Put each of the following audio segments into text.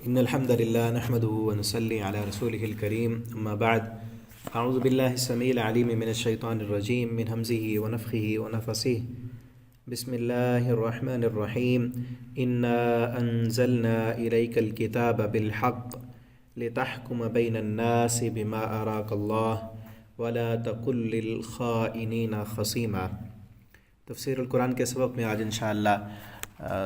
إن الحمد لله نحمده ونصلي على رسوله الكريم أما بعد أعوذ بالله السميع العليم من الشيطان الرجيم من همزه ونفخه ونفثه بسم الله الرحمن الرحيم إنا أنزلنا إليك الكتاب بالحق لتحكم بين الناس بما أراك الله ولا تكن للخائنين خصيما۔ تفسیر القرآن کے سبق میں آج انشاءاللہ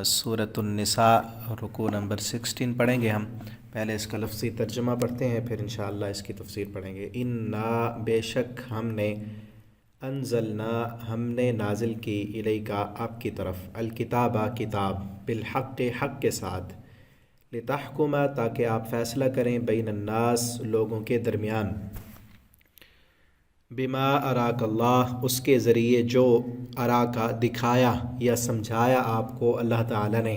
سورۃ النساء رکوع نمبر 16 پڑھیں گے۔ ہم پہلے اس کا لفظی ترجمہ پڑھتے ہیں، پھر انشاءاللہ اس کی تفسیر پڑھیں گے۔ انا بے شک ہم نے، انزلنا ہم نے نازل کی، الیکا آپ کی طرف، الکتابہ کتاب، بالحق حق کے ساتھ، لتحکم تاکہ آپ فیصلہ کریں، بین الناس لوگوں کے درمیان، بما اراک اللہ اس کے ذریعے جو اراکا دکھایا یا سمجھایا آپ کو اللہ تعالیٰ نے،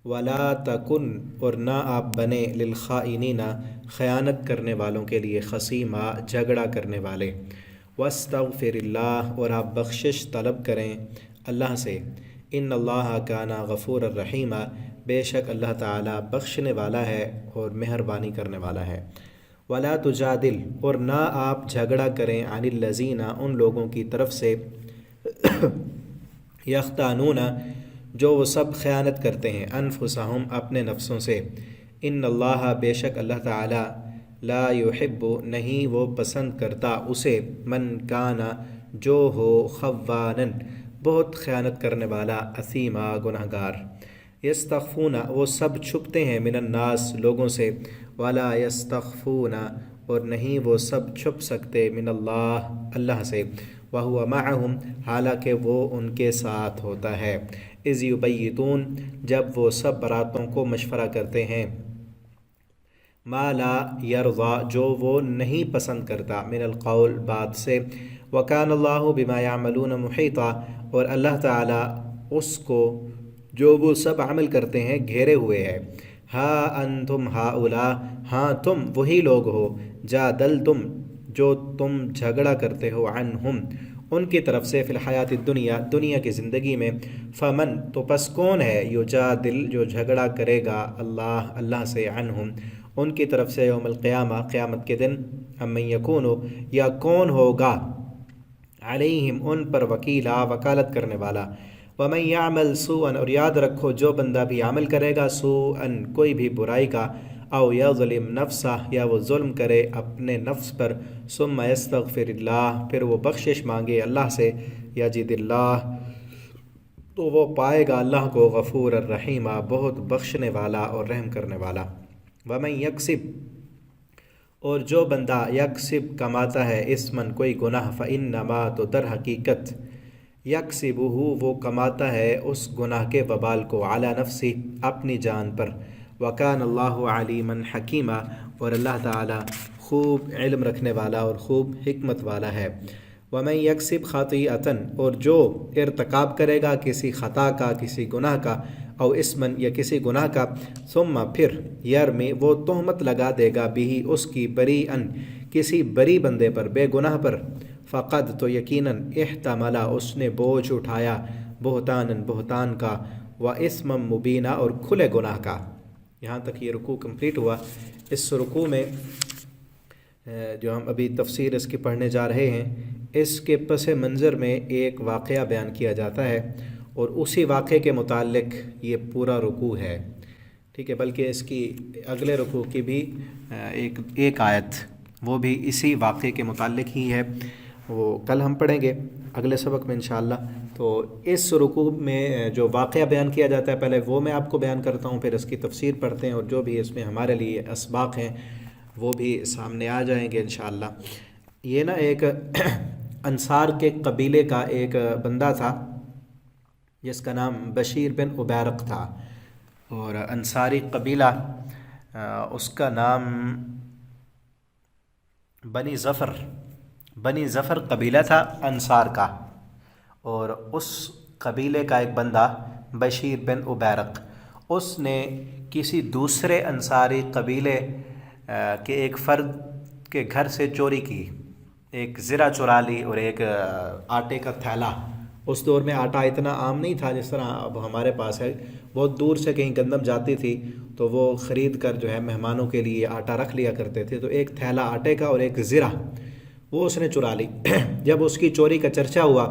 ولا تکن اور نہ آپ بنے، للخائنین خیانت کرنے والوں کے لیے، خصیما جھگڑا کرنے والے، واستغفر اللہ اور آپ بخشش طلب کریں اللہ سے، ان اللہ کان غفور الرحیم بے شک اللہ تعالیٰ بخشنے والا ہے اور مہربانی کرنے والا ہے۔ ولا تجادل اور نہ آپ جھگڑا کریں، عن الذین ان لوگوں کی طرف سے، یختانون جو وہ سب خیانت کرتے ہیں، انفسہم اپنے نفسوں سے، ان اللہ بے شک اللہ تعالی، لا یحب نہیں وہ پسند کرتا اسے، من کانا جو ہو، خوانن بہت خیانت کرنے والا، اثیما گنہگار، یستخفون وہ سب چھپتے ہیں، من الناس لوگوں سے، ولا یستخفون اور نہیں وہ سب چھپ سکتے، من اللہ اللہ سے، وہو معہم حالانکہ وہ ان کے ساتھ ہوتا ہے، اذ یبیتون جب وہ سب براتوں کو مشورہ کرتے ہیں، ما لا یرضا جو وہ نہیں پسند کرتا، من القول بات سے، وکان اللہ بما یعملون محیطا اور اللہ تعالی اس کو جو وہ سب عمل کرتے ہیں گھیرے ہوئے ہے۔ ہا انتم ہاؤلاء ہاں تم وہی لوگ ہو، جادلتم جو تم جھگڑا کرتے ہو، عنہم ان کی طرف سے، فی الحیات الدنیا دنیا کی زندگی میں، فمن تو پس کون ہے، یجادل جو جھگڑا کرے گا، اللہ سے، عنہم ان کی طرف سے، یوم القیامہ قیامت کے دن، امن یکونو یا کون ہوگا، علیہم ان پر، وکیلا وکالت کرنے والا، ومن یعمل سوءا اور یاد رکھو جو بندہ بھی عمل کرے گا، سوءا کوئی بھی برائی کا، او یظلم نفسہ یا وہ ظلم کرے اپنے نفس پر، ثم یستغفر اللہ پھر وہ بخشش مانگے اللہ سے، یجد اللہ تو وہ پائے گا اللہ کو، غفور الرحیم بہت بخشنے والا اور رحم کرنے والا۔ ومن یکسب اور جو بندہ، یکسب کماتا ہے، اسمن کوئی گناہ، فانما تو در حقیقت، یکسبہ وہ کماتا ہے اس گناہ کے وبال کو، علی نفسی اپنی جان پر، وکان اللہ علیما حکیما اور اللہ تعالی خوب علم رکھنے والا اور خوب حکمت والا ہے۔ ومن یکسب خطیئۃ اور جو ارتکاب کرے گا کسی خطا کا، کسی گناہ کا، او اسمن یا کسی گناہ کا، ثم پھر، یرمی وہ تہمت لگا دے گا، بھی اس کی، بریئن کسی بری بندے پر، بے گناہ پر، فقد تو یقیناً، احتمل اس نے بوجھ اٹھایا، بہتانن بہتان کا، و اسم مبینہ اور کھلے گناہ کا۔ یہاں تک یہ رکوع کمپلیٹ ہوا۔ اس رکوع میں جو ہم ابھی تفسیر اس کی پڑھنے جا رہے ہیں، اس کے پس منظر میں ایک واقعہ بیان کیا جاتا ہے، اور اسی واقعے کے متعلق یہ پورا رکوع ہے، ٹھیک ہے، بلکہ اس کی اگلے رکوع کی بھی ایک آیت وہ بھی اسی واقعے کے متعلق ہی ہے، وہ کل ہم پڑھیں گے اگلے سبق میں انشاءاللہ۔ تو اس رکوع میں جو واقعہ بیان کیا جاتا ہے، پہلے وہ میں آپ کو بیان کرتا ہوں، پھر اس کی تفسیر پڑھتے ہیں، اور جو بھی اس میں ہمارے لیے اسباق ہیں وہ بھی سامنے آ جائیں گے انشاءاللہ۔ یہ نا ایک انصار کے قبیلے کا ایک بندہ تھا جس کا نام بشیر بن عبیرق تھا، اور انصاری قبیلہ، اس کا نام بنی ظفر قبیلہ تھا انصار کا، اور اس قبیلے کا ایک بندہ بشیر بن عبیرق، اس نے کسی دوسرے انصاری قبیلے کے ایک فرد کے گھر سے چوری کی، ایک زرہ چرا لی اور ایک آٹے کا تھیلا اس دور میں آٹا اتنا عام نہیں تھا جس طرح اب ہمارے پاس ہے. بہت دور سے کہیں گندم جاتی تھی تو وہ خرید کر جو ہے مہمانوں کے لیے آٹا رکھ لیا کرتے تھے. تو ایک تھیلا آٹے کا اور ایک زرہ وہ اس نے چرا لی. جب اس کی چوری کا چرچہ ہوا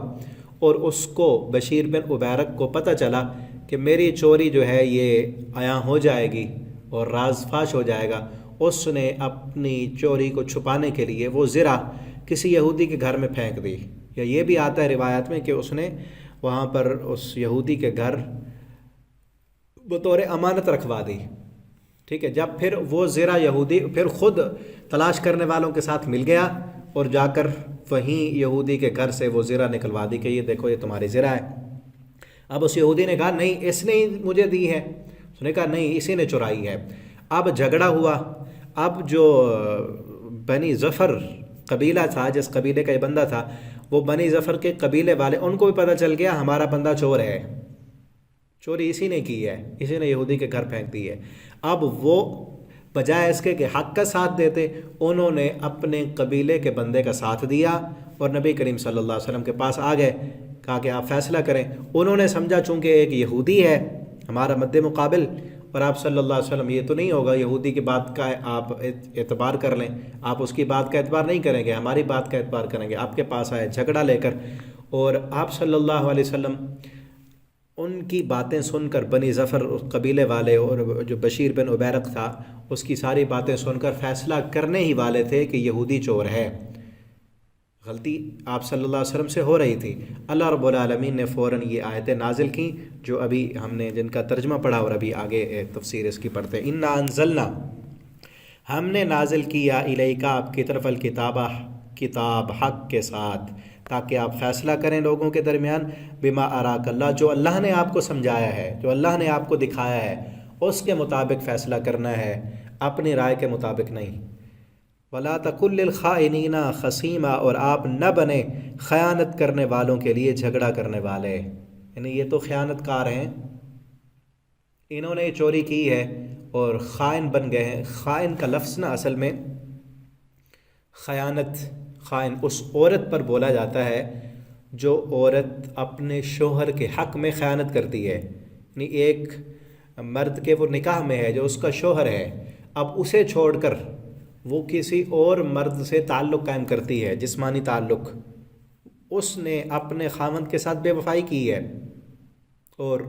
اور اس کو بشیر بن ابیرق کو پتہ چلا کہ میری چوری جو ہے یہ عیاں ہو جائے گی اور راز فاش ہو جائے گا، اس نے اپنی چوری کو چھپانے کے لیے وہ زرہ کسی یہودی کے گھر میں پھینک دی. یا یہ بھی آتا ہے روایت میں کہ اس نے وہاں پر اس یہودی کے گھر بطور امانت رکھوا دی. ٹھیک ہے. جب پھر وہ زرہ یہودی پھر خود تلاش کرنے والوں کے ساتھ مل گیا اور جا کر وہیں یہودی کے گھر سے وہ زرہ نکلوا دی کہ یہ دیکھو یہ تمہاری زرہ ہے. اب اس یہودی نے کہا نہیں اس نے ہی مجھے دی ہے. اس نے کہا نہیں اسی نے چرائی ہے. اب جھگڑا ہوا. اب جو بنی ظفر قبیلہ تھا، جس قبیلے کا یہ بندہ تھا، وہ بنی ظفر کے قبیلے والے، ان کو بھی پتہ چل گیا ہمارا بندہ چور ہے، چوری اسی نے کی ہے، اسی نے یہودی کے گھر پھینک دی ہے. اب وہ بجائے اس کے کہ حق کا ساتھ دیتے، انہوں نے اپنے قبیلے کے بندے کا ساتھ دیا اور نبی کریم صلی اللہ علیہ وسلم کے پاس آ گئے. کہا کہ آپ فیصلہ کریں. انہوں نے سمجھا چونکہ ایک یہودی ہے ہمارا مد مقابل اور آپ صلی اللہ علیہ وسلم یہ تو نہیں ہوگا یہودی کی بات کا آپ اعتبار کر لیں، آپ اس کی بات کا اعتبار نہیں کریں گے، ہماری بات کا اعتبار کریں گے. آپ کے پاس آئے جھگڑا لے کر اور آپ صلی اللہ علیہ وسلم ان کی باتیں سن کر، بنی ظفر قبیلے والے اور جو بشیر بن ابیرق تھا اس کی ساری باتیں سن کر فیصلہ کرنے ہی والے تھے کہ یہودی چور ہے. غلطی آپ صلی اللہ علیہ وسلم سے ہو رہی تھی. اللہ رب العالمین نے فوراً یہ آیتیں نازل کیں جو ابھی ہم نے جن کا ترجمہ پڑھا اور ابھی آگے تفسیر اس کی پڑھتے ہیں. انا انزلنا، ہم نے نازل کیا الیک آپ کی طرف الکتابہ، کتاب حق کے ساتھ، تاکہ آپ فیصلہ کریں لوگوں کے درمیان، بما اراک اللہ، جو اللہ نے آپ کو سمجھایا ہے، جو اللہ نے آپ کو دکھایا ہے اس کے مطابق فیصلہ کرنا ہے، اپنی رائے کے مطابق نہیں. ولا تکن للخائنین خصیما، اور آپ نہ بنے خیانت کرنے والوں کے لیے جھگڑا کرنے والے. یعنی یہ تو خیانت کار ہیں، انہوں نے چوری کی ہے اور خائن بن گئے ہیں. خائن کا لفظ نا اصل میں خیانت، خائن اس عورت پر بولا جاتا ہے جو عورت اپنے شوہر کے حق میں خیانت کرتی ہے. یعنی ایک مرد کے وہ نکاح میں ہے جو اس کا شوہر ہے، اب اسے چھوڑ کر وہ کسی اور مرد سے تعلق قائم کرتی ہے، جسمانی تعلق، اس نے اپنے خامند کے ساتھ بے وفائی کی ہے اور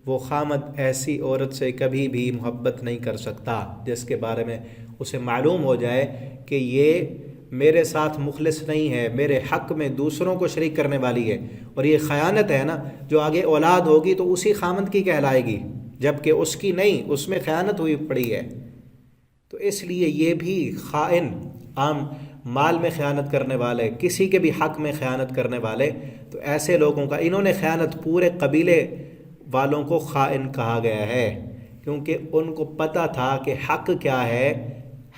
وہ خامند ایسی عورت سے کبھی بھی محبت نہیں کر سکتا جس کے بارے میں اسے معلوم ہو جائے کہ یہ میرے ساتھ مخلص نہیں ہے، میرے حق میں دوسروں کو شریک کرنے والی ہے. اور یہ خیانت ہے نا، جو آگے اولاد ہوگی تو اسی خامند کی کہلائے گی، جبکہ اس کی نہیں، اس میں خیانت ہوئی پڑی ہے. تو اس لیے یہ بھی خائن، عام مال میں خیانت کرنے والے، کسی کے بھی حق میں خیانت کرنے والے، تو ایسے لوگوں کا، انہوں نے خیانت، پورے قبیلے والوں کو خائن کہا گیا ہے کیونکہ ان کو پتہ تھا کہ حق کیا ہے.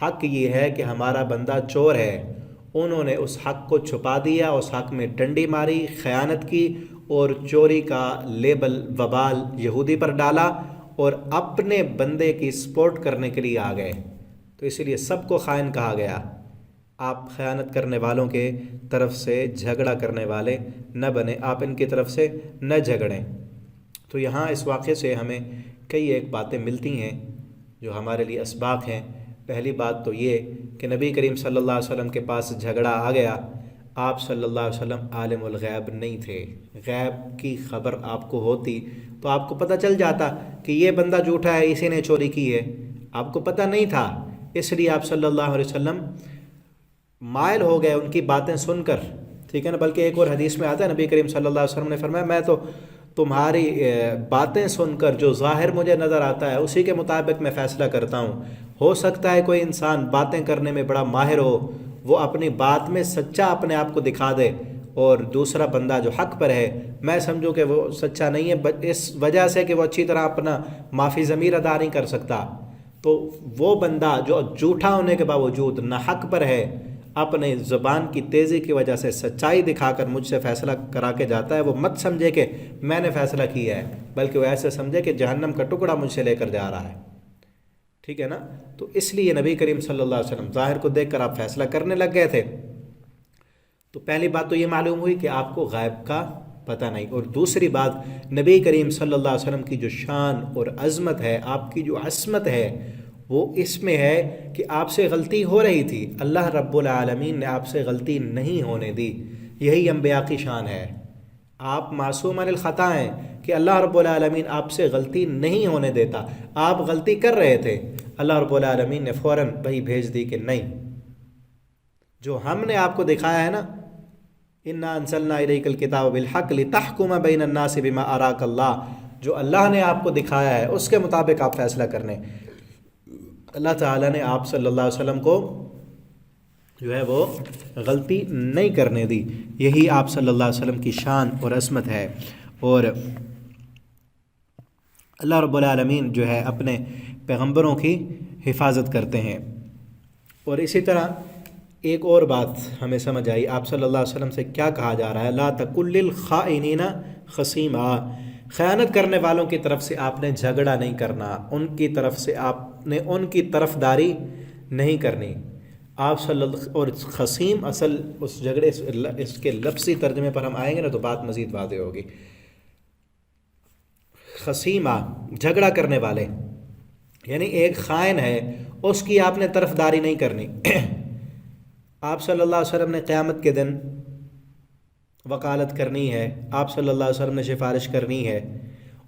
حق یہ ہے کہ ہمارا بندہ چور ہے. انہوں نے اس حق کو چھپا دیا، اس حق میں ڈنڈی ماری، خیانت کی اور چوری کا لیبل وبال یہودی پر ڈالا اور اپنے بندے کی سپورٹ کرنے کے لیے آ گئے. تو اسی لیے سب کو خائن کہا گیا. آپ خیانت کرنے والوں کے طرف سے جھگڑا کرنے والے نہ بنے، آپ ان کی طرف سے نہ جھگڑیں. تو یہاں اس واقعے سے ہمیں کئی ایک باتیں ملتی ہیں جو ہمارے لیے اسباق ہیں. پہلی بات تو یہ کہ نبی کریم صلی اللہ علیہ وسلم کے پاس جھگڑا آ گیا، آپ صلی اللہ علیہ وسلم عالم الغیب نہیں تھے. غیب کی خبر آپ کو ہوتی تو آپ کو پتہ چل جاتا کہ یہ بندہ جھوٹا ہے، اسی نے چوری کی ہے. آپ کو پتہ نہیں تھا، اس لیے آپ صلی اللہ علیہ وسلم مائل ہو گئے ان کی باتیں سن کر. ٹھیک ہے نا. بلکہ ایک اور حدیث میں آتا ہے نبی کریم صلی اللہ علیہ وسلم نے فرمایا میں تو تمہاری باتیں سن کر جو ظاہر مجھے نظر آتا ہے اسی کے مطابق میں فیصلہ کرتا ہوں. ہو سکتا ہے کوئی انسان باتیں کرنے میں بڑا ماہر ہو، وہ اپنی بات میں سچا اپنے آپ کو دکھا دے اور دوسرا بندہ جو حق پر ہے میں سمجھوں کہ وہ سچا نہیں ہے اس وجہ سے کہ وہ اچھی طرح اپنا معافی ضمیر ادا نہیں کر سکتا. تو وہ بندہ جو جھوٹا ہونے کے باوجود نہ حق پر ہے، اپنے زبان کی تیزی کی وجہ سے سچائی دکھا کر مجھ سے فیصلہ کرا کے جاتا ہے، وہ مت سمجھے کہ میں نے فیصلہ کیا ہے، بلکہ وہ ایسے سمجھے کہ جہنم کا ٹکڑا مجھ سے لے کر جا رہا ہے. ٹھیک ہے نا. تو اس لیے نبی کریم صلی اللہ علیہ وسلم ظاہر کو دیکھ کر آپ فیصلہ کرنے لگ گئے تھے. تو پہلی بات تو یہ معلوم ہوئی کہ آپ کو غیب کا پتہ نہیں۔ اور دوسری بات، نبی کریم صلی اللہ علیہ وسلم کی جو شان اور عظمت ہے، آپ کی جو عصمت ہے، وہ اس میں ہے کہ آپ سے غلطی ہو رہی تھی، اللہ رب العالمین نے آپ سے غلطی نہیں ہونے دی۔ یہی انبیاء کی شان ہے، آپ معصوم عن الخطا ہیں کہ اللہ رب العالمین آپ سے غلطی نہیں ہونے دیتا۔ آپ غلطی کر رہے تھے، اللہ رب العالمین نے فوراً وہی بھیج دی کہ نہیں، جو ہم نے آپ کو دکھایا ہے نا، انا انزلنا الیک الکتاب بالحق لتحکم بین الناس بما اراک اللہ، جو اللہ نے آپ کو دکھایا ہے اس کے مطابق آپ فیصلہ کرنے۔ اللہ تعالیٰ نے آپ صلی اللہ علیہ وسلم کو جو ہے وہ غلطی نہیں کرنے دی۔ یہی آپ صلی اللہ علیہ وسلم کی شان اور عظمت ہے۔ اور اللہ رب العالمین جو ہے اپنے پیغمبروں کی حفاظت کرتے ہیں۔ اور اسی طرح ایک اور بات ہمیں سمجھ آئی، آپ صلی اللہ علیہ وسلم سے کیا کہا جا رہا ہے، لا تکن للخائنین خصیما، خیانت کرنے والوں کی طرف سے آپ نے جھگڑا نہیں کرنا، ان کی طرف سے آپ نے ان کی طرفداری نہیں کرنی۔ آپ صلی اللہ، اور خصیم اصل اس جھگڑے، اس کے لفظی ترجمے پر ہم آئیں گے نا تو بات مزید واضح ہوگی۔ خصیمہ، جھگڑا کرنے والے، یعنی ایک خائن ہے اس کی آپ نے طرفداری نہیں کرنی۔ آپ صلی اللہ علیہ وسلم نے قیامت کے دن وکالت کرنی ہے، آپ صلی اللہ علیہ وسلم نے سفارش کرنی ہے،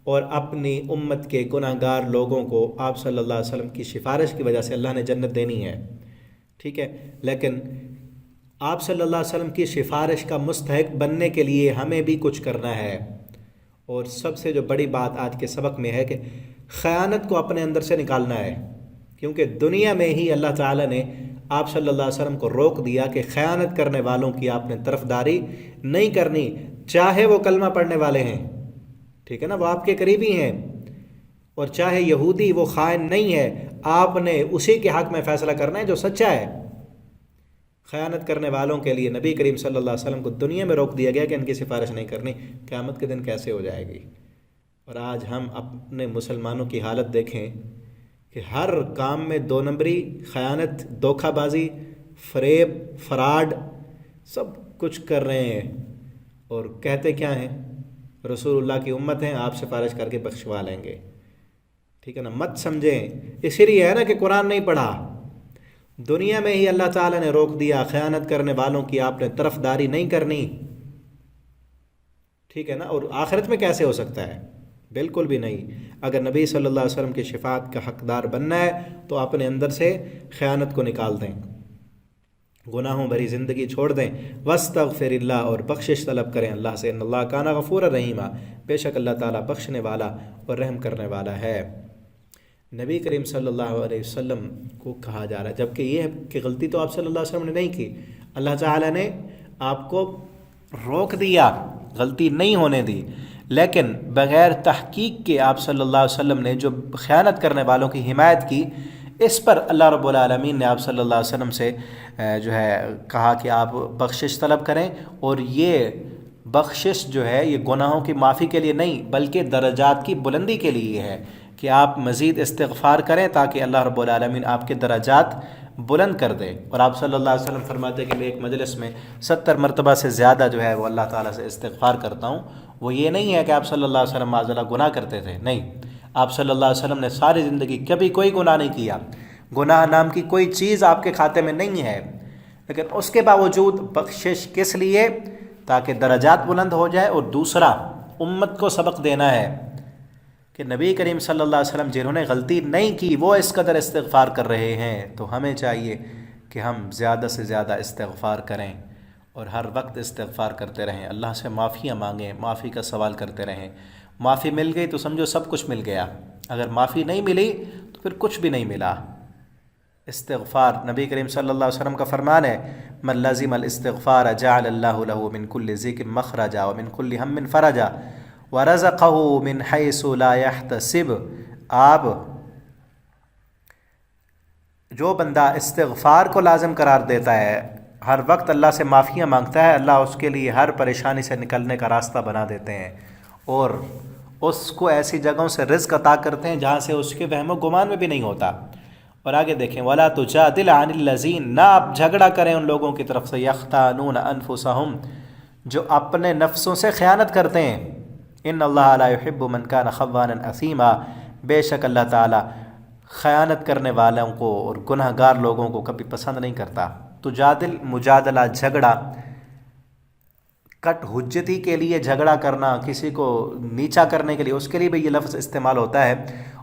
اور اپنی امت کے گناہ گار لوگوں کو آپ صلی اللہ علیہ وسلم کی سفارش کی وجہ سے اللہ نے جنت دینی ہے، ٹھیک ہے۔ لیکن آپ صلی اللہ علیہ وسلم کی سفارش کا مستحق بننے کے لیے ہمیں بھی کچھ کرنا ہے۔ اور سب سے جو بڑی بات آج کے سبق میں ہے کہ خیانت کو اپنے اندر سے نکالنا ہے، کیونکہ دنیا میں ہی اللہ تعالیٰ نے آپ صلی اللہ علیہ وسلم کو روک دیا کہ خیانت کرنے والوں کی آپ نے طرفداری نہیں کرنی، چاہے وہ کلمہ پڑھنے والے ہیں، ٹھیک ہے نا، وہ آپ کے قریبی ہیں، اور چاہے یہودی وہ خائن نہیں ہے، آپ نے اسی کے حق میں فیصلہ کرنا ہے جو سچا ہے۔ خیانت کرنے والوں کے لیے نبی کریم صلی اللہ علیہ وسلم کو دنیا میں روک دیا گیا کہ ان کی سفارش نہیں کرنی، قیامت کے دن کیسے ہو جائے گی۔ اور آج ہم اپنے مسلمانوں کی حالت دیکھیں کہ ہر کام میں دو نمبری، خیانت، دھوکہ بازی، فریب، فراڈ، سب کچھ کر رہے ہیں، اور کہتے کیا ہیں، رسول اللہ کی امت ہیں، آپ سفارش کر کے بخشوا لیں گے، ٹھیک ہے نا۔ مت سمجھیں، اسی لیے ہے نا کہ قرآن نہیں پڑھا، دنیا میں ہی اللہ تعالیٰ نے روک دیا، خیانت کرنے والوں کی آپ نے طرفداری نہیں کرنی، ٹھیک ہے نا۔ اور آخرت میں کیسے ہو سکتا ہے؟ بالکل بھی نہیں۔ اگر نبی صلی اللہ علیہ وسلم کی شفاعت کا حقدار بننا ہے تو اپنے اندر سے خیانت کو نکال دیں، گناہوں بھری زندگی چھوڑ دیں، واستغفر اللہ، اور بخشش طلب کریں اللہ سے، ان اللہ کان غفور رحیما، بے شک اللہ تعالیٰ بخشنے والا اور رحم کرنے والا ہے۔ نبی کریم صلی اللہ علیہ وسلم کو کہا جا رہا ہے، جبکہ یہ ہے کہ غلطی تو آپ صلی اللہ علیہ وسلم نے نہیں کی، اللہ تعالیٰ نے آپ کو روک دیا، غلطی نہیں ہونے دی، لیکن بغیر تحقیق کے آپ صلی اللہ علیہ وسلم نے جو خیانت کرنے والوں کی حمایت کی، اس پر اللہ رب العالمین نے آپ صلی اللہ علیہ وسلم سے جو ہے کہا کہ آپ بخشش طلب کریں، اور یہ بخشش جو ہے یہ گناہوں کی معافی کے لیے نہیں بلکہ درجات کی بلندی کے لیے ہے، کہ آپ مزید استغفار کریں تاکہ اللہ رب العالمین آپ کے درجات بلند کر دے۔ اور آپ صلی اللہ علیہ وسلم فرماتے ہیں کہ میں ایک مجلس میں 70 مرتبہ سے زیادہ جو ہے وہ اللہ تعالیٰ سے استغفار کرتا ہوں۔ وہ یہ نہیں ہے کہ آپ صلی اللہ علیہ وسلم معاذ اللہ گناہ کرتے تھے، نہیں، آپ صلی اللہ علیہ وسلم نے ساری زندگی کبھی کوئی گناہ نہیں کیا، گناہ نام کی کوئی چیز آپ کے کھاتے میں نہیں ہے، لیکن اس کے باوجود بخشش کس لیے؟ تاکہ درجات بلند ہو جائے، اور دوسرا امت کو سبق دینا ہے کہ نبی کریم صلی اللہ علیہ وسلم جنہوں نے غلطی نہیں کی وہ اس قدر استغفار کر رہے ہیں، تو ہمیں چاہیے کہ ہم زیادہ سے زیادہ استغفار کریں، اور ہر وقت استغفار کرتے رہیں، اللہ سے معافیاں مانگیں، معافی کا سوال کرتے رہیں۔ معافی مل گئی تو سمجھو سب کچھ مل گیا، اگر معافی نہیں ملی تو پھر کچھ بھی نہیں ملا۔ استغفار، نبی کریم صلی اللہ علیہ وسلم کا فرمان ہے، من لزم الاستغفار جعل اللہ له من كل ضیق مخرجا ومن كل هم فرجا ورزقه من حیث لا يحتسب۔ آپ جو بندہ استغفار کو لازم قرار دیتا ہے، ہر وقت اللہ سے معافیاں مانگتا ہے، اللہ اس کے لیے ہر پریشانی سے نکلنے کا راستہ بنا دیتے ہیں، اور اس کو ایسی جگہوں سے رزق عطا کرتے ہیں جہاں سے اس کے وہم و گمان میں بھی نہیں ہوتا۔ اور آگے دیکھیں، وَلَا تُجَادِلْ عَنِ الَّذِينَ، نہ آپ جھگڑا کریں ان لوگوں کی طرف سے، يَخْتَانُونَ أَنفُسَهُمْ، جو اپنے نفسوں سے خیانت کرتے ہیں۔ ان اللہ لا یحب من کان خوانا اثیما، بے شک اللہ تعالیٰ خیانت کرنے والوں کو اور گناہ گار لوگوں کو کبھی پسند نہیں کرتا۔ تو مجادلہ جھگڑا، کٹ حجتی کے لیے جھگڑا کرنا، کسی کو نیچا کرنے کے لیے، اس کے لیے بھی یہ لفظ استعمال ہوتا ہے،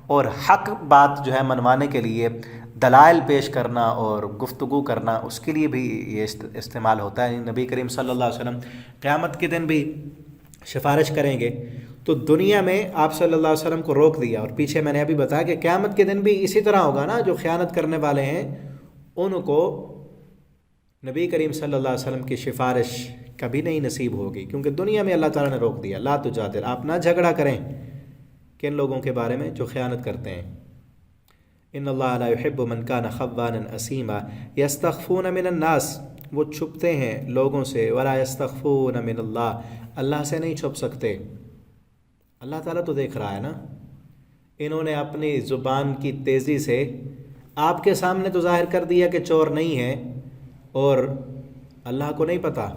اور حق بات جو ہے منوانے کے لیے دلائل پیش کرنا اور گفتگو کرنا، اس کے لیے بھی یہ استعمال ہوتا ہے۔ نبی کریم صلی اللہ علیہ وسلم قیامت کے دن بھی سفارش کریں گے، تو دنیا میں آپ صلی اللہ علیہ وسلم کو روک دیا، اور پیچھے میں نے ابھی بتایا کہ قیامت کے دن بھی اسی طرح ہوگا نا، جو خیانت کرنے والے ہیں ان کو نبی کریم صلی اللہ علیہ وسلم کی سفارش کبھی نہیں نصیب ہوگی، کیونکہ دنیا میں اللہ تعالیٰ نے روک دیا، لا تجادل، آپ نہ جھگڑا کریں کن لوگوں کے بارے میں جو خیانت کرتے ہیں۔ ان اللہ لا یحب من کان خوانا اثیما یستخفون من الناس، وہ چھپتے ہیں لوگوں سے، ولا یستخفون من اللہ، اللہ سے نہیں چھپ سکتے، اللہ تعالیٰ تو دیکھ رہا ہے نا۔ انہوں نے اپنی زبان کی تیزی سے آپ کے سامنے تو ظاہر کر دیا کہ چور نہیں ہے، اور اللہ کو نہیں پتہ،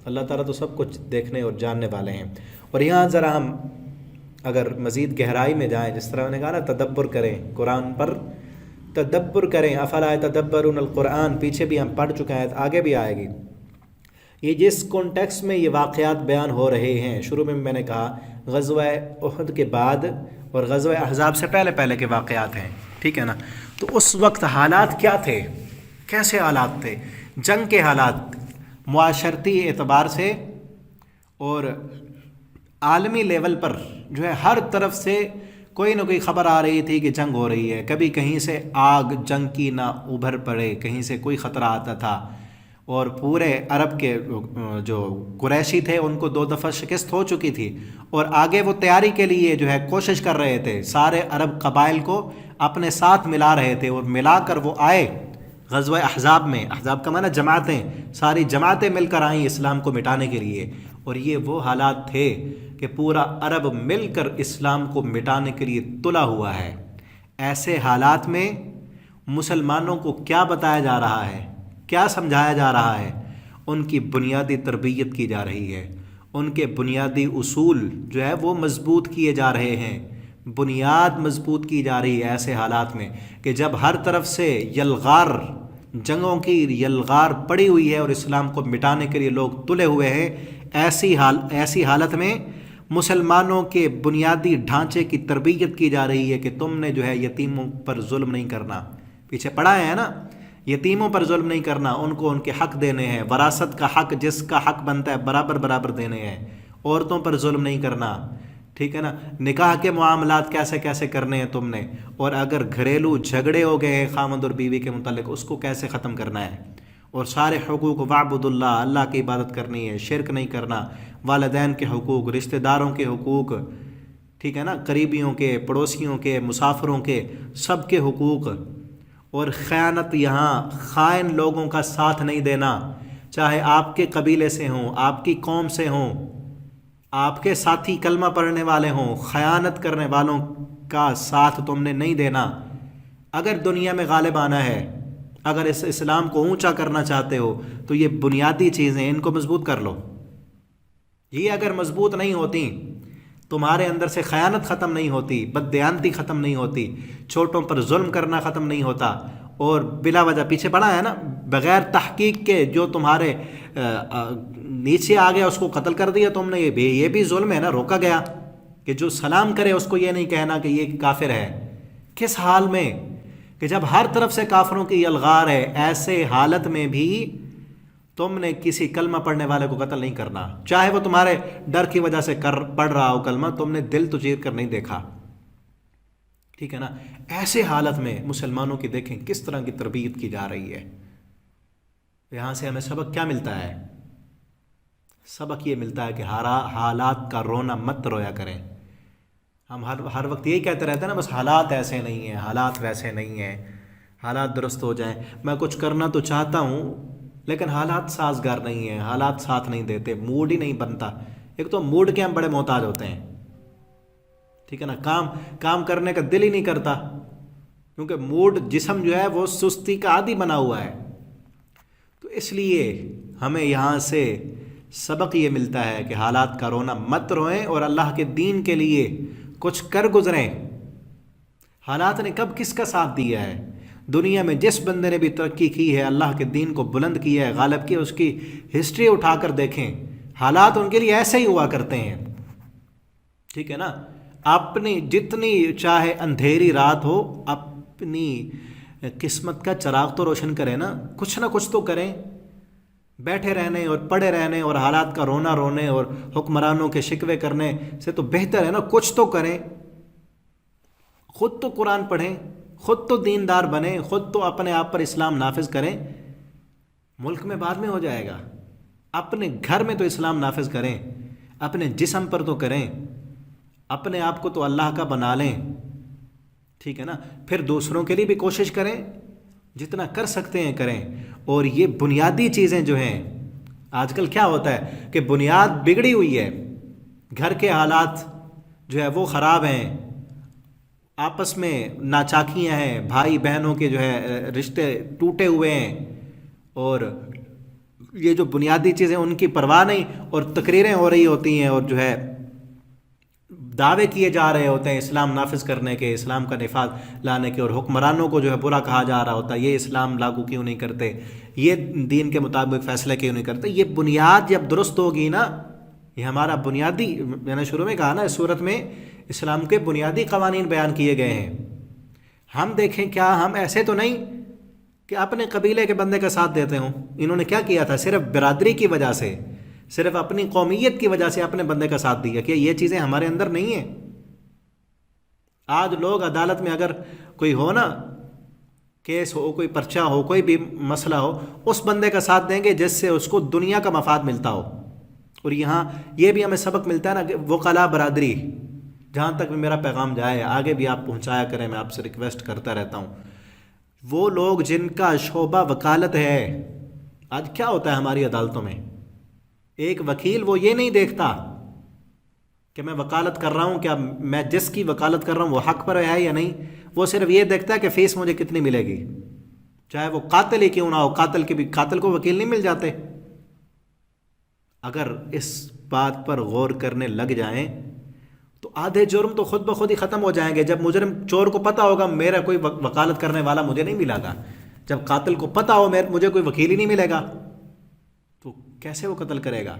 اللہ تعالیٰ تو سب کچھ دیکھنے اور جاننے والے ہیں۔ اور یہاں ذرا ہم اگر مزید گہرائی میں جائیں، جس طرح میں نے کہا نا، تدبر کریں، قرآن پر تدبر کریں، افلا یتدبرون القرآن، پیچھے بھی ہم پڑھ چکے ہیں، آگے بھی آئے گی۔ یہ جس کانٹیکس میں یہ واقعات بیان ہو رہے ہیں، شروع میں نے کہا غزوہ احد کے بعد اور غزوہ احزاب سے پہلے کے واقعات ہیں، ٹھیک ہے نا۔ تو اس وقت حالات کیا تھے، کیسے حالات تھے، جنگ کے حالات، معاشرتی اعتبار سے اور عالمی لیول پر جو ہے ہر طرف سے کوئی نہ کوئی خبر آ رہی تھی کہ جنگ ہو رہی ہے، کبھی کہیں سے آگ جنگ کی نہ ابھر پڑے، کہیں سے کوئی خطرہ آتا تھا، اور پورے عرب کے جو قریشی تھے ان کو 2 دفعہ شکست ہو چکی تھی، اور آگے وہ تیاری کے لیے جو ہے کوشش کر رہے تھے، سارے عرب قبائل کو اپنے ساتھ ملا رہے تھے، اور ملا کر وہ آئے غزوہ احزاب میں۔ احزاب کا معنی جماعتیں، ساری جماعتیں مل کر آئیں اسلام کو مٹانے کے لیے، اور یہ وہ حالات تھے کہ پورا عرب مل کر اسلام کو مٹانے کے لیے تلا ہوا ہے۔ ایسے حالات میں مسلمانوں کو کیا بتایا جا رہا ہے، کیا سمجھایا جا رہا ہے؟ ان کی بنیادی تربیت کی جا رہی ہے، ان کے بنیادی اصول جو ہے وہ مضبوط کیے جا رہے ہیں، بنیاد مضبوط کی جا رہی ہے ایسے حالات میں کہ جب ہر طرف سے یلغار، جنگوں کی یلغار پڑی ہوئی ہے اور اسلام کو مٹانے کے لیے لوگ تلے ہوئے ہیں، ایسی حالت میں مسلمانوں کے بنیادی ڈھانچے کی تربیت کی جا رہی ہے کہ تم نے جو ہے یتیموں پر ظلم نہیں کرنا، پیچھے پڑھا ہے نا، یتیموں پر ظلم نہیں کرنا، ان کو ان کے حق دینے ہیں، وراثت کا حق جس کا حق بنتا ہے برابر دینے ہیں، عورتوں پر ظلم نہیں کرنا، ٹھیک ہے نا، نکاح کے معاملات کیسے کرنے ہیں تم نے، اور اگر گھریلو جھگڑے ہو گئے ہیں خامند اور بیوی کے متعلق اس کو کیسے ختم کرنا ہے، اور سارے حقوق، وعبد اللہ کی عبادت کرنی ہے، شرک نہیں کرنا، والدین کے حقوق، رشتہ داروں کے حقوق، ٹھیک ہے نا، قریبیوں کے، پڑوسیوں کے، مسافروں کے، سب کے حقوق، اور خیانت، یہاں خائن لوگوں کا ساتھ نہیں دینا، چاہے آپ کے قبیلے سے ہوں، آپ کی قوم سے ہوں، آپ کے ساتھی کلمہ پڑھنے والے ہوں، خیانت کرنے والوں کا ساتھ تم نے نہیں دینا۔ اگر دنیا میں غالب آنا ہے، اگر اس اسلام کو اونچا کرنا چاہتے ہو تو یہ بنیادی چیزیں ان کو مضبوط کر لو۔ یہ اگر مضبوط نہیں ہوتی، تمہارے اندر سے خیانت ختم نہیں ہوتی، بددیانتی ختم نہیں ہوتی، چھوٹوں پر ظلم کرنا ختم نہیں ہوتا، اور بلا وجہ پیچھے پڑا ہے نا، بغیر تحقیق کے جو تمہارے نیچے آ گیا اس کو قتل کر دیا تم نے، یہ بھی ظلم ہے نا، روکا گیا کہ جو سلام کرے اس کو یہ نہیں کہنا کہ یہ کافر ہے۔ کس حال میں کہ جب ہر طرف سے کافروں کی الغار ہے، ایسے حالت میں بھی تم نے کسی کلمہ پڑھنے والے کو قتل نہیں کرنا، چاہے وہ تمہارے ڈر کی وجہ سے پڑھ رہا ہو کلمہ، تم نے دل تو چیر کر نہیں دیکھا، ٹھیک ہے نا۔ ایسے حالت میں مسلمانوں کی دیکھیں کس طرح کی تربیت کی جا رہی ہے۔ یہاں سے ہمیں سبق کیا ملتا ہے؟ سبق یہ ملتا ہے کہ حالات کا رونا مت رویا کریں۔ ہم ہر وقت یہی کہتے رہتے ہیں نا، بس حالات ایسے نہیں ہیں، حالات ویسے نہیں ہیں، حالات درست ہو جائیں، میں کچھ کرنا تو چاہتا ہوں لیکن حالات سازگار نہیں ہیں، حالات ساتھ نہیں دیتے، موڈ ہی نہیں بنتا۔ ایک تو موڈ کے ہم بڑے محتاج ہوتے ہیں، ٹھیک ہے نا، کام کرنے کا دل ہی نہیں کرتا، کیونکہ موڈ، جسم جو ہے وہ سستی کا عادی بنا ہوا ہے۔ تو اس لیے ہمیں یہاں سے سبق یہ ملتا ہے کہ حالات کا رونا مت روئیں اور اللہ کے دین کے لیے کچھ کر گزریں۔ حالات نے کب کس کا ساتھ دیا ہے؟ دنیا میں جس بندے نے بھی ترقی کی ہے، اللہ کے دین کو بلند کیا ہے، غالب کیا، اس کی ہسٹری اٹھا کر دیکھیں، حالات ان کے لیے ایسے ہی ہوا کرتے ہیں۔ ٹھیک ہے نا؟ اپنی جتنی چاہے اندھیری رات ہو، اپنی قسمت کا چراغ تو روشن کریں نا، کچھ نہ کچھ تو کریں۔ بیٹھے رہنے اور پڑے رہنے اور حالات کا رونا رونے اور حکمرانوں کے شکوے کرنے سے تو بہتر ہے نا کچھ تو کریں۔ خود تو قرآن پڑھیں، خود تو دیندار بنیں، خود تو اپنے آپ پر اسلام نافذ کریں۔ ملک میں بعد میں ہو جائے گا، اپنے گھر میں تو اسلام نافذ کریں، اپنے جسم پر تو کریں، اپنے آپ کو تو اللہ کا بنا لیں۔ ٹھیک ہے نا؟ پھر دوسروں کے لیے بھی کوشش کریں، جتنا کر سکتے ہیں کریں۔ اور یہ بنیادی چیزیں جو ہیں، آج کل کیا ہوتا ہے کہ بنیاد بگڑی ہوئی ہے، گھر کے حالات جو ہے وہ خراب ہیں، آپس میں ناچاکیاں ہیں، بھائی بہنوں کے جو ہے رشتے ٹوٹے ہوئے ہیں، اور یہ جو بنیادی چیزیں ان کی پرواہ نہیں، اور تقریریں ہو رہی ہوتی ہیں اور جو ہے دعوے کیے جا رہے ہوتے ہیں اسلام نافذ کرنے کے، اسلام کا نفاذ لانے کے، اور حکمرانوں کو جو ہے برا کہا جا رہا ہوتا ہے، یہ اسلام لاگو کیوں نہیں کرتے، یہ دین کے مطابق فیصلے کیوں نہیں کرتے۔ یہ بنیاد جب درست ہوگی نا، یہ ہمارا بنیادی، میں نے شروع میں کہا نا اس صورت میں اسلام کے بنیادی قوانین بیان کیے گئے ہیں۔ ہم دیکھیں کیا ہم ایسے تو نہیں کہ اپنے قبیلے کے بندے کا ساتھ دیتے ہوں۔ انہوں نے کیا کیا تھا؟ صرف برادری کی وجہ سے، صرف اپنی قومیت کی وجہ سے اپنے بندے کا ساتھ دیا۔ کہ یہ چیزیں ہمارے اندر نہیں ہیں۔ آج لوگ عدالت میں اگر کوئی ہو نا، کیس ہو، کوئی پرچہ ہو، کوئی بھی مسئلہ ہو، اس بندے کا ساتھ دیں گے جس سے اس کو دنیا کا مفاد ملتا ہو۔ اور یہاں یہ بھی ہمیں سبق ملتا ہے نا کہ وکلاء برادری، جہاں تک بھی میرا پیغام جائے آگے بھی آپ پہنچایا کریں، میں آپ سے ریکویسٹ کرتا رہتا ہوں۔ وہ لوگ جن کا شعبہ وکالت ہے، آج کیا ہوتا ہے ہماری عدالتوں میں؟ ایک وکیل وہ یہ نہیں دیکھتا کہ میں وکالت کر رہا ہوں، کیا میں جس کی وکالت کر رہا ہوں وہ حق پر ہے یا نہیں، وہ صرف یہ دیکھتا ہے کہ فیس مجھے کتنی ملے گی، چاہے وہ قاتل ہی کیوں نہ ہو۔ قاتل کو وکیل نہیں مل جاتے؟ اگر اس بات پر غور کرنے لگ جائیں تو آدھے جرم تو خود بخود ہی ختم ہو جائیں گے۔ جب مجرم چور کو پتہ ہوگا میرا کوئی وکالت کرنے والا مجھے نہیں ملا گا، جب قاتل کو پتہ ہو مجھے کوئی وکیل ہی نہیں ملے گا، تو کیسے وہ قتل کرے گا؟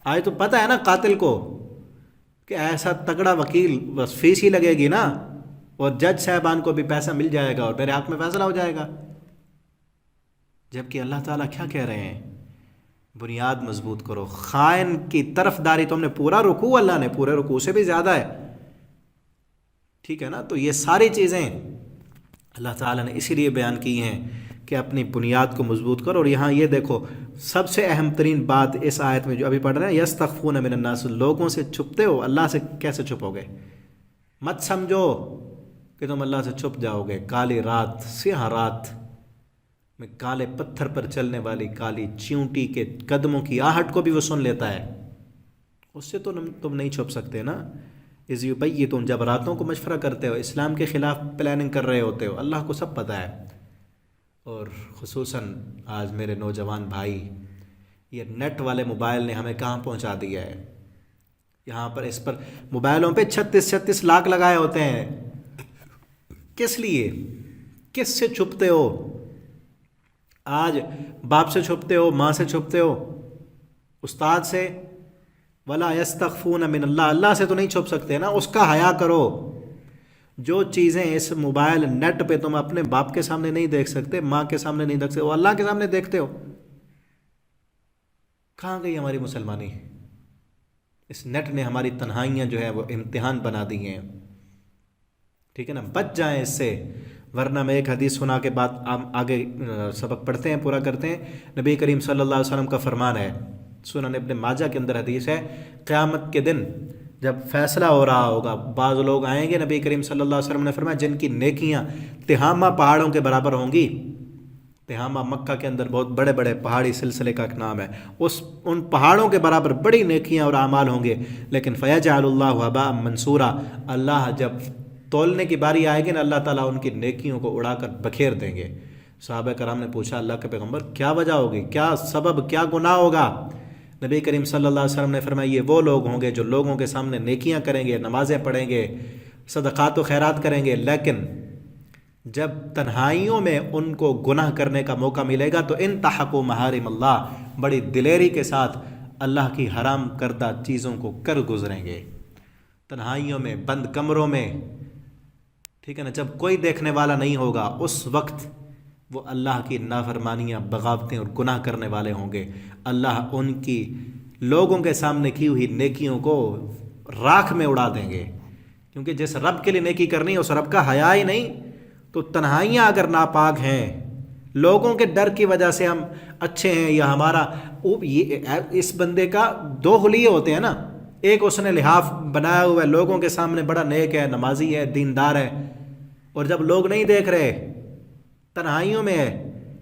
آج تو پتہ ہے نا قاتل کو کہ ایسا تگڑا وکیل، بس فیس ہی لگے گی نا، اور جج صاحبان کو بھی پیسہ مل جائے گا اور میرے حق میں فیصلہ ہو جائے گا۔ جبکہ اللہ تعالیٰ کیا کہہ رہے ہیں؟ بنیاد مضبوط کرو۔ خائن کی طرفداری تو ہم نے پورا رکوع، اللہ نے پورے رکوع سے بھی زیادہ ہے۔ ٹھیک ہے نا؟ تو یہ ساری چیزیں اللہ تعالیٰ نے اسی لیے بیان کی ہیں کہ اپنی بنیاد کو مضبوط کرو۔ اور یہاں یہ دیکھو سب سے اہم ترین بات اس آیت میں جو ابھی پڑھ رہے ہیں، یستخفون من الناس، لوگوں سے چھپتے ہو، اللہ سے کیسے چھپو گے؟ مت سمجھو کہ تم اللہ سے چھپ جاؤ گے۔ کالی رات، سیاہ رات میں کالے پتھر پر چلنے والی کالی چیونٹی کے قدموں کی آہٹ کو بھی وہ سن لیتا ہے، اس سے تو تم نہیں چھپ سکتے نا۔ اذ یبیتون، جب راتوں کو مشورہ کرتے ہو، اسلام کے خلاف پلاننگ کر رہے ہوتے ہو، اللہ کو سب پتہ ہے۔ اور خصوصاً آج میرے نوجوان بھائی، یہ نیٹ والے موبائل نے ہمیں کہاں پہنچا دیا ہے۔ یہاں پر اس پر موبائلوں پہ 36 لاکھ لگائے ہوتے ہیں۔ کس لیے؟ کس سے چھپتے ہو؟ آج باپ سے چھپتے ہو، ماں سے چھپتے ہو، استاد سے۔ ولا یستخفون من اللہ، اللہ سے تو نہیں چھپ سکتے نا، اس کا حیا کرو۔ جو چیزیں اس موبائل نیٹ پہ تم اپنے باپ کے سامنے نہیں دیکھ سکتے، ماں کے سامنے نہیں دیکھ سکتے، وہ اللہ کے سامنے دیکھتے ہو۔ کہاں گئی ہماری مسلمانی؟ اس نیٹ نے ہماری تنہائیاں جو ہے وہ امتحان بنا دی ہیں۔ ٹھیک ہے نا؟ بچ جائیں اس سے، ورنہ میں ایک حدیث سنا کے بعد آگے سبق پڑھتے ہیں، پورا کرتے ہیں۔ نبی کریم صلی اللہ علیہ وسلم کا فرمان ہے، سنن ابن ماجہ کے اندر حدیث ہے، قیامت کے دن جب فیصلہ ہو رہا ہوگا، بعض لوگ آئیں گے، نبی کریم صلی اللہ علیہ وسلم نے فرمایا جن کی نیکیاں تہامہ پہاڑوں کے برابر ہوں گی۔ تہامہ مکہ کے اندر بہت بڑے بڑے پہاڑی سلسلے کا ایک نام ہے، ان پہاڑوں کے برابر بڑی نیکیاں اور اعمال ہوں گے، لیکن فیجعل اللہ ھباء منصورا، اللہ جب تولنے کی باری آئے گی نا، اللہ تعالیٰ ان کی نیکیوں کو اڑا کر بکھیر دیں گے۔ صحابہ کرام نے پوچھا اللہ کے پیغمبر کیا وجہ ہوگی، کیا سبب، کیا گناہ ہوگا؟ نبی کریم صلی اللہ علیہ وسلم نے فرمایا یہ وہ لوگ ہوں گے جو لوگوں کے سامنے نیکیاں کریں گے، نمازیں پڑھیں گے، صدقات و خیرات کریں گے، لیکن جب تنہائیوں میں ان کو گناہ کرنے کا موقع ملے گا تو انتہکوا محارم اللہ، بڑی دلیری کے ساتھ اللہ کی حرام کردہ چیزوں کو کر گزریں گے، تنہائیوں میں، بند کمروں میں، ٹھیک ہے نا، جب کوئی دیکھنے والا نہیں ہوگا، اس وقت وہ اللہ کی نافرمانیاں، بغاوتیں اور گناہ کرنے والے ہوں گے۔ اللہ ان کی لوگوں کے سامنے کی ہوئی نیکیوں کو راکھ میں اڑا دیں گے، کیونکہ جس رب کے لیے نیکی کرنی ہے اس رب کا حیا ہی نہیں۔ تو تنہائیاں اگر ناپاک ہیں، لوگوں کے ڈر کی وجہ سے ہم اچھے ہیں، یا ہمارا اس بندے کا دو حلیے ہوتے ہیں نا، ایک اس نے لحاف بنایا ہوا ہے، لوگوں کے سامنے بڑا نیک ہے، نمازی ہے، دیندار ہے، اور جب لوگ نہیں دیکھ رہے، تنہائیوں میں ہے،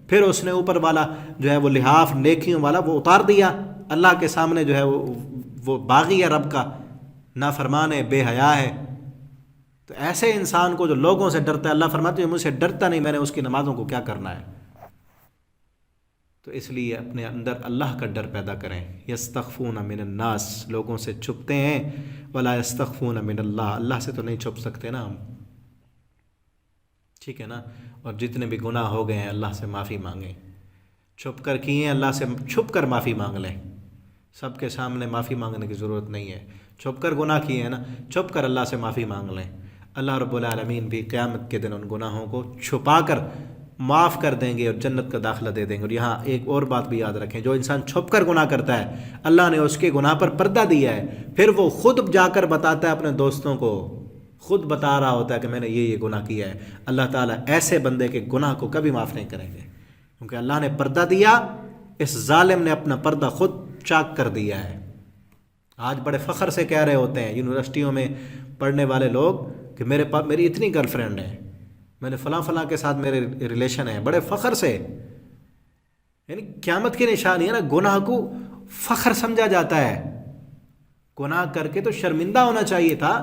پھر اس نے اوپر والا جو ہے وہ لحاف نیکیوں والا وہ اتار دیا، اللہ کے سامنے جو ہے وہ باغی ہے، رب کا نافرمان ہے، بے حیا ہے۔ تو ایسے انسان کو جو لوگوں سے ڈرتا ہے، اللہ فرماتے ہیں مجھ سے ڈرتا نہیں، میں نے اس کی نمازوں کو کیا کرنا ہے۔ تو اس لیے اپنے اندر اللہ کا ڈر پیدا کریں۔ یستخفون من الناس، لوگوں سے چھپتے ہیں، ولا یستخفون من اللہ، اللہ سے تو نہیں چھپ سکتے نا ہم، ٹھیک ہے نا۔ اور جتنے بھی گناہ ہو گئے ہیں اللہ سے معافی مانگیں، چھپ کر کیے ہیں اللہ سے چھپ کر معافی مانگ لیں، سب کے سامنے معافی مانگنے کی ضرورت نہیں ہے، چھپ کر گناہ کیے ہیں نا، چھپ کر اللہ سے معافی مانگ لیں، اللہ رب العالمین بھی قیامت کے دن ان گناہوں کو چھپا کر معاف کر دیں گے اور جنت کا داخلہ دے دیں گے۔ اور یہاں ایک اور بات بھی یاد رکھیں، جو انسان چھپ کر گناہ کرتا ہے اللہ نے اس کے گناہ پر پردہ دیا ہے، پھر وہ خود جا کر بتاتا ہے اپنے دوستوں کو، خود بتا رہا ہوتا ہے کہ میں نے یہ گناہ کیا ہے، اللہ تعالیٰ ایسے بندے کے گناہ کو کبھی معاف نہیں کریں گے، کیونکہ اللہ نے پردہ دیا، اس ظالم نے اپنا پردہ خود چاک کر دیا ہے۔ آج بڑے فخر سے کہہ رہے ہوتے ہیں یونیورسٹیوں میں پڑھنے والے لوگ کہ میرے پاس میری اتنی گرل فرینڈ ہے، میں نے فلاں فلاں کے ساتھ میرے ریلیشن ہیں، بڑے فخر سے، یعنی قیامت کی نشانی ہے نا، گناہ کو فخر سمجھا جاتا ہے، گناہ کر کے تو شرمندہ ہونا چاہیے تھا،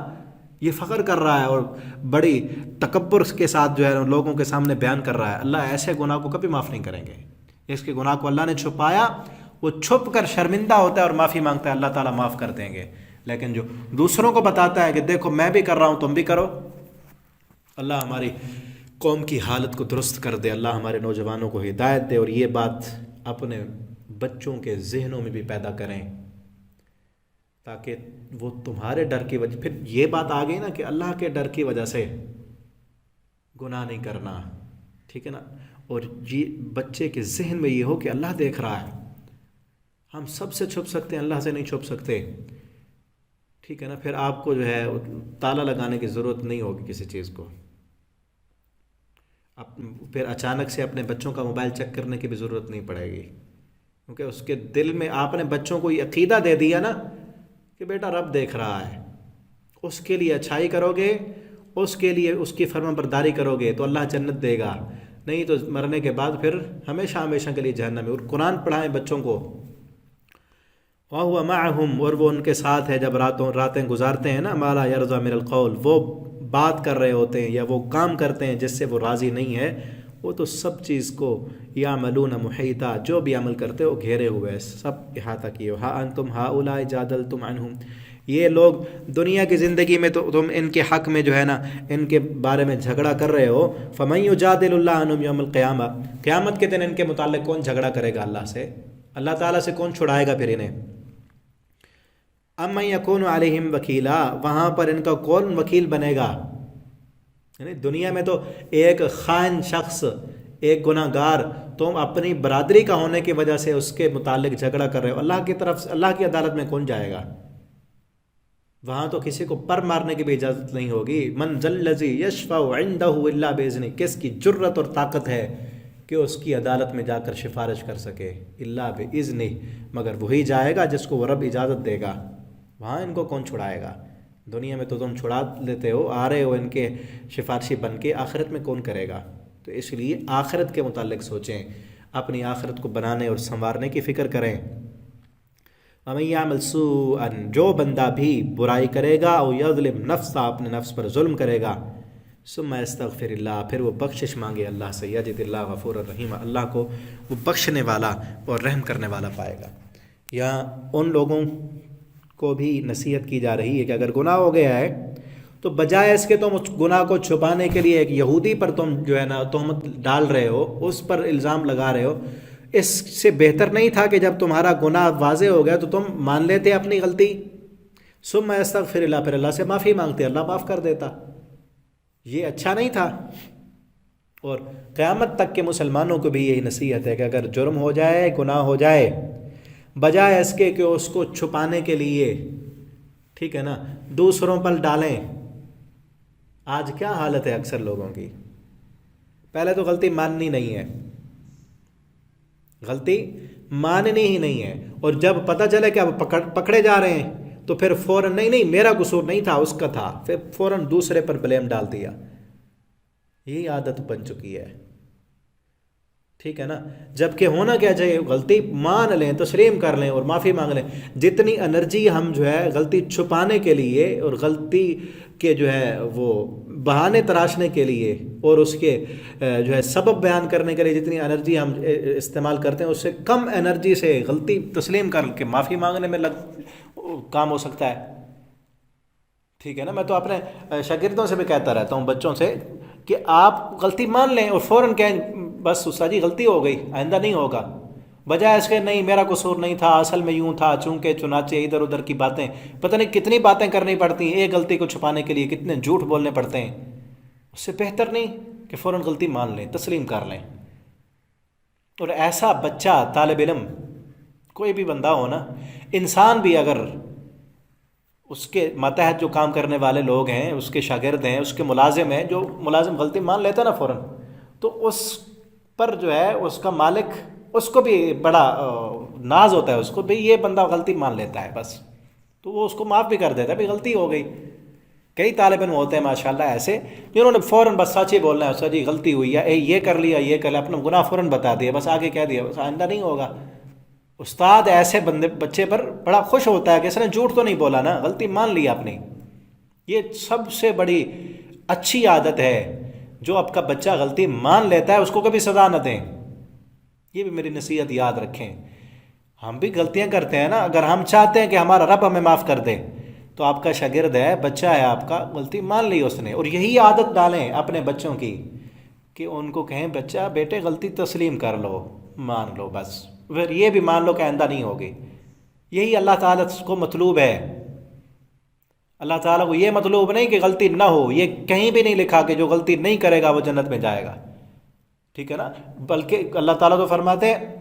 یہ فخر کر رہا ہے اور بڑی تکبر کے ساتھ جو ہے لوگوں کے سامنے بیان کر رہا ہے۔ اللہ ایسے گناہ کو کبھی معاف نہیں کریں گے، اس کے گناہ کو اللہ نے چھپایا، وہ چھپ کر شرمندہ ہوتا ہے اور معافی مانگتا ہے، اللہ تعالیٰ معاف کر دیں گے۔ لیکن جو دوسروں کو بتاتا ہے کہ دیکھو میں بھی کر رہا ہوں تم بھی کرو، اللہ ہماری قوم کی حالت کو درست کر دے، اللہ ہمارے نوجوانوں کو ہدایت دے، اور یہ بات اپنے بچوں کے ذہنوں میں بھی پیدا کریں، تاکہ وہ تمہارے ڈر کی وجہ، پھر یہ بات آ گئی نا کہ اللہ کے ڈر کی وجہ سے گناہ نہیں کرنا، ٹھیک ہے نا، اور یہ بچے کے ذہن میں یہ ہو کہ اللہ دیکھ رہا ہے، ہم سب سے چھپ سکتے ہیں، اللہ سے نہیں چھپ سکتے، ٹھیک ہے نا، پھر آپ کو جو ہے تالا لگانے کی ضرورت نہیں ہوگی کسی چیز کو، پھر اچانک سے اپنے بچوں کا موبائل چیک کرنے کی بھی ضرورت نہیں پڑے گی، کیونکہ اس کے دل میں آپ نے بچوں کو یہ عقیدہ دے دیا نا کہ بیٹا رب دیکھ رہا ہے، اس کے لیے اچھائی کرو گے، اس کے لیے اس کی فرما برداری کرو گے تو اللہ جنت دے گا، نہیں تو مرنے کے بعد پھر ہمیشہ ہمیشہ کے لیے جہنم میں۔ اور قرآن پڑھائیں بچوں کو، وَهُوَ مَعَهُمْ، اور وہ ان کے ساتھ ہے جب راتیں گزارتے ہیں نا، مَا لَا يَرْضَى مِنَ الْقَوْلِ، وہ بات کر رہے ہوتے ہیں یا وہ کام کرتے ہیں جس سے وہ راضی نہیں ہے، وہ تو سب چیز کو یعملون محیطا، جو بھی عمل کرتے ہو گھیرے ہوئے، سب احاطہ کیے ہو۔ ہا انتم ہؤلاء جادلتم عنہم، یہ لوگ دنیا کی زندگی میں تو تم ان کے حق میں جو ہے نا ان کے بارے میں جھگڑا کر رہے ہو، فمن یجادل اللہ عنہم یوم القیامہ، قیامت کے دن ان کے متعلق کون جھگڑا کرے گا اللہ سے؟ اللہ تعالیٰ سے کون چھڑائے گا پھر انہیں؟ امن یکون علیہم وکیلا، وہاں پر ان کا کون وکیل بنے گا؟ یعنی دنیا میں تو ایک خائن شخص، ایک گناہ گار، تم اپنی برادری کا ہونے کی وجہ سے اس کے متعلق جھگڑا کر رہے ہو، اللہ کی طرف سے اللہ کی عدالت میں کون جائے گا؟ وہاں تو کسی کو پر مارنے کی بھی اجازت نہیں ہوگی۔ من ذا الذی یشفع عندہ الا باذنہ، کس کی جرت اور طاقت ہے کہ اس کی عدالت میں جا کر سفارش کر سکے؟ الا باذنہ، مگر وہی جائے گا جس کو وہ رب اجازت دے گا، وہاں ان کو کون چھڑائے گا؟ دنیا میں تو تم چھڑا لیتے ہو، آ رہے ہو ان کے سفارشی بن کے، آخرت میں کون کرے گا؟ تو اس لیے آخرت کے متعلق سوچیں، اپنی آخرت کو بنانے اور سنوارنے کی فکر کریں۔ وَمَن يَعْمَلْ سُوءًا، جو بندہ بھی برائی کرے گا، او یظلم نفسہ، اپنے نفس پر ظلم کرے گا، ثم یستغفر اللہ، پھر وہ بخشش مانگے اللہ سے، یجد اللہ غفور الرحیم، اللہ کو وہ بخشنے والا اور رحم کرنے والا پائے گا۔ یا ان لوگوں کو بھی نصیحت کی جا رہی ہے کہ اگر گناہ ہو گیا ہے تو بجائے اس کے تم اس گناہ کو چھپانے کے لیے ایک یہودی پر تم جو ہے نا تہمت ڈال رہے ہو، اس پر الزام لگا رہے ہو، اس سے بہتر نہیں تھا کہ جب تمہارا گناہ واضح ہو گیا تو تم مان لیتے اپنی غلطی، ثم استغفر اللہ، پھر اللہ سے معافی مانگتے، اللہ معاف کر دیتا؟ یہ اچھا نہیں تھا؟ اور قیامت تک کے مسلمانوں کو بھی یہی نصیحت ہے کہ اگر جرم ہو جائے، گناہ ہو جائے، بجائے اس کے کہ اس کو چھپانے کے لیے، ٹھیک ہے نا، دوسروں پر ڈالیں۔ آج کیا حالت ہے اکثر لوگوں کی؟ پہلے تو غلطی ماننی نہیں ہے، غلطی ماننی ہی نہیں ہے، اور جب پتہ چلے کہ اب پکڑے جا رہے ہیں تو پھر فوراً نہیں میرا قصور نہیں تھا، اس کا تھا، پھر فوراً دوسرے پر بلیم ڈال دیا۔ یہی عادت بن چکی ہے، ٹھیک ہے نا۔ جب کہ ہونا کیا چاہیے، غلطی مان لیں، تسلیم کر لیں اور معافی مانگ لیں۔ جتنی انرجی ہم جو ہے غلطی چھپانے کے لیے اور غلطی کے جو ہے وہ بہانے تراشنے کے لیے اور اس کے جو ہے سبب بیان کرنے کے لیے جتنی انرجی ہم استعمال کرتے ہیں، اس سے کم انرجی سے غلطی تسلیم کر کے معافی مانگنے میں کام ہو سکتا ہے، ٹھیک ہے نا۔ میں تو اپنے شاگردوں سے بھی کہتا رہتا ہوں، بچوں سے، کہ آپ غلطی مان لیں اور فوراً کہیں بس استاد جی غلطی ہو گئی، آئندہ نہیں ہوگا، بجائے اس کے نہیں میرا قصور نہیں تھا، اصل میں یوں تھا، چونکہ چنانچہ، ادھر ادھر کی باتیں، پتہ نہیں کتنی باتیں کرنی پڑتی ہیں ایک غلطی کو چھپانے کے لیے، کتنے جھوٹ بولنے پڑتے ہیں۔ اس سے بہتر نہیں کہ فوراً غلطی مان لیں، تسلیم کر لیں۔ اور ایسا بچہ، طالب علم، کوئی بھی بندہ ہو نا، انسان بھی اگر اس کے ماتحت جو کام کرنے والے لوگ ہیں، اس کے شاگرد ہیں، اس کے ملازم ہیں، جو ملازم غلطی مان لیتا ہے نا فوراً، تو اس پر جو ہے اس کا مالک، اس کو بھی بڑا ناز ہوتا ہے، اس کو بھی یہ بندہ غلطی مان لیتا ہے بس، تو وہ اس کو معاف بھی کر دیتا ہے، بھی غلطی ہو گئی۔ کئی طالب علم ہوتے ہیں ماشاءاللہ ایسے، جنہوں نے فوراً بس سچ ہی بولنا ہے، سر جی غلطی ہوئی ہے، یہ کر لیا، یہ کر لیا، اپنا گناہ فوراً بتا دیا، بس آگے کہہ دیا، بس آئندہ نہیں ہوگا۔ استاد ایسے بچے پر بڑا خوش ہوتا ہے کہ اس نے جھوٹ تو نہیں بولا نا، غلطی مان لی اپنی۔ یہ سب سے بڑی اچھی عادت ہے، جو آپ کا بچہ غلطی مان لیتا ہے اس کو کبھی سزا نہ دیں۔ یہ بھی میری نصیحت یاد رکھیں۔ ہم بھی غلطیاں کرتے ہیں نا، اگر ہم چاہتے ہیں کہ ہمارا رب ہمیں معاف کر دے، تو آپ کا شاگرد ہے، بچہ ہے آپ کا، غلطی مان لی اس نے، اور یہی عادت ڈالیں اپنے بچوں کی، کہ ان کو کہیں بچہ بیٹے غلطی تسلیم کر لو، مان لو، بس پھر یہ بھی مان لو کہ آئندہ نہیں ہوگی۔ یہی اللہ تعالیٰ کو مطلوب ہے۔ اللہ تعالیٰ کو یہ مطلوب نہیں کہ غلطی نہ ہو، یہ کہیں بھی نہیں لکھا کہ جو غلطی نہیں کرے گا وہ جنت میں جائے گا، ٹھیک ہے نا۔ بلکہ اللہ تعالیٰ تو فرماتے ہیں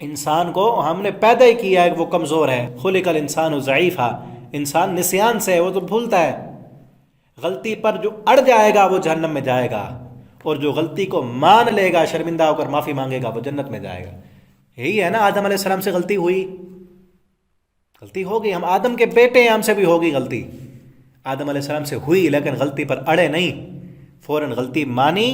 انسان کو ہم نے پیدا ہی کیا ہے کہ وہ کمزور ہے، خلق الانسان ضعیفا، انسان نسیان سے ہے، وہ تو بھولتا ہے۔ غلطی پر جو اڑ جائے گا وہ جہنم میں جائے گا، اور جو غلطی کو مان لے گا، شرمندہ ہو کر معافی مانگے گا، وہ جنت میں جائے گا۔ یہی ہے نا، آدم علیہ السلام سے غلطی ہوئی، غلطی ہو گئی، ہم آدم کے بیٹے ہیں، ہم سے بھی ہوگی غلطی، آدم علیہ السلام سے ہوئی، لیکن غلطی پر اڑے نہیں، فوراً غلطی مانی،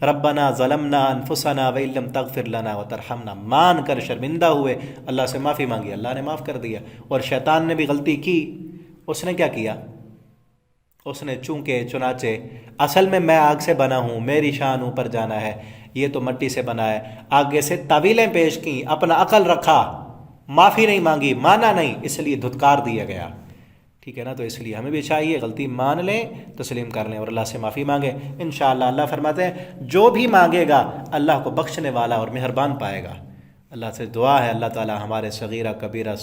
ربنا ظلمنا انفسنا وان لم تغفر لنا وترحمنا، مان کر شرمندہ ہوئے، اللہ سے معافی مانگی، اللہ نے معاف کر دیا۔ اور شیطان نے بھی غلطی کی، اس نے کیا کیا؟ اس نے چونکہ چنانچہ، اصل میں آگ سے بنا ہوں، میری شان اوپر جانا ہے، یہ تو مٹی سے بنا ہے، آگے سے تعویلیں پیش کی، اپنا عقل رکھا، معافی نہیں مانگی، مانا نہیں، اس لیے دھتکار دیا گیا، ٹھیک ہے نا۔ تو اس لیے ہمیں بھی چاہیے غلطی مان لیں، تسلیم کر لیں اور اللہ سے معافی مانگیں، انشاءاللہ۔ اللہ فرماتے ہیں جو بھی مانگے گا اللہ کو بخشنے والا اور مہربان پائے گا۔ اللہ سے دعا ہے اللہ تعالی ہمارے صغیرہ کبیرہ،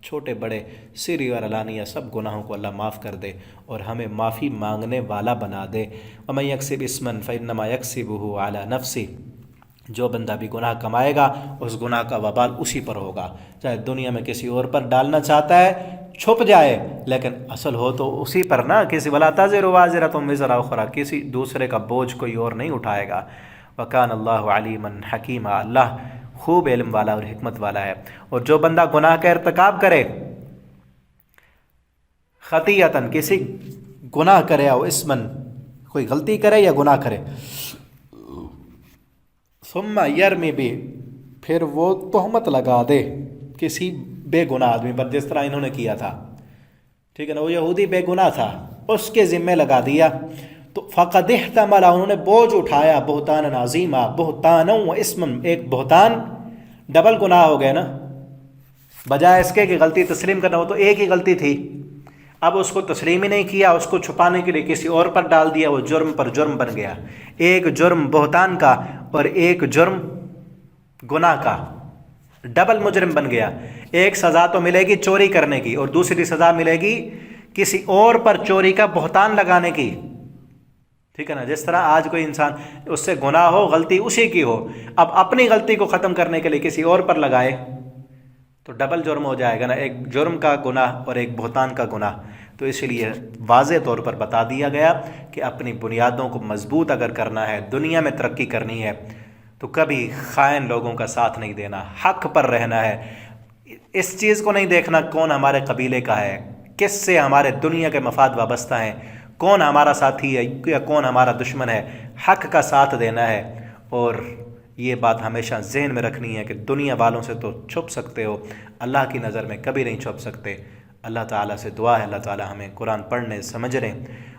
چھوٹے بڑے، سری اور علانیہ سب گناہوں کو اللہ معاف کر دے اور ہمیں معافی مانگنے والا بنا دے۔ وَمَن يَكْسِبْ إِثْمًا فَإِنَّمَا يَكْسِبُهُ عَلَى نَفْسِهِ، جو بندہ بھی گناہ کمائے گا اس گناہ کا وبال اسی پر ہوگا، چاہے دنیا میں کسی اور پر ڈالنا چاہتا ہے چھپ جائے، لیکن اصل ہو تو اسی پر نا، کسی وَلَا تَزِرُ وَازِرَةٌ وِزْرَ أُخْرَىٰ، کسی دوسرے کا بوجھ کوئی اور نہیں اٹھائے گا۔ وَكَانَ اللَّهُ عَلِيمًا حَكِيمًا، اللہ خوب علم والا اور حکمت والا ہے۔ اور جو بندہ گناہ کا ارتکاب کرے، خطیئتن، کسی گناہ کرے، او اسمن، کوئی غلطی کرے یا گناہ کرے، ثم یرمی بھی، پھر وہ تہمت لگا دے کسی بے گناہ آدمی پر، جس طرح انہوں نے کیا تھا، ٹھیک ہے نا، وہ یہودی بے گناہ تھا، اس کے ذمے لگا دیا، تو فقد احتمل، انہوں نے بوجھ اٹھایا، بہتان عظیمہ، بہتان و اسم، ایک بہتان ڈبل گناہ ہو گئے نا، بجائے اس کے کہ غلطی تسلیم کرنا ہو تو ایک ہی غلطی تھی، اب اس کو تسلیم ہی نہیں کیا، اس کو چھپانے کے لیے کسی اور پر ڈال دیا، وہ جرم پر جرم بن گیا، ایک جرم بہتان کا اور ایک جرم گناہ کا، ڈبل مجرم بن گیا۔ ایک سزا تو ملے گی چوری کرنے کی اور دوسری سزا ملے گی کسی اور پر چوری کا بہتان لگانے کی، ٹھیک ہے نا؟ جس طرح آج کوئی انسان اس سے گناہ ہو، غلطی اسی کی ہو، اب اپنی غلطی کو ختم کرنے کے لیے کسی اور پر لگائے تو ڈبل جرم ہو جائے گا نا، ایک جرم کا گناہ اور ایک بہتان کا گناہ۔ تو اس لیے واضح طور پر بتا دیا گیا کہ اپنی بنیادوں کو مضبوط اگر کرنا ہے، دنیا میں ترقی کرنی ہے، تو کبھی خائن لوگوں کا ساتھ نہیں دینا، حق پر رہنا ہے۔ اس چیز کو نہیں دیکھنا کون ہمارے قبیلے کا ہے، کس سے ہمارے دنیا کے مفاد وابستہ ہیں، کون ہمارا ساتھی ہے یا کون ہمارا دشمن ہے، حق کا ساتھ دینا ہے۔ اور یہ بات ہمیشہ ذہن میں رکھنی ہے کہ دنیا والوں سے تو چھپ سکتے ہو، اللہ کی نظر میں کبھی نہیں چھپ سکتے۔ اللہ تعالیٰ سے دعا ہے اللہ تعالیٰ ہمیں قرآن پڑھنے، سمجھنے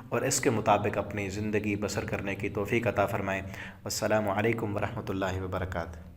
اور اس کے مطابق اپنی زندگی بسر کرنے کی توفیق عطا فرمائے۔ والسلام علیکم ورحمۃ اللہ وبرکاتہ۔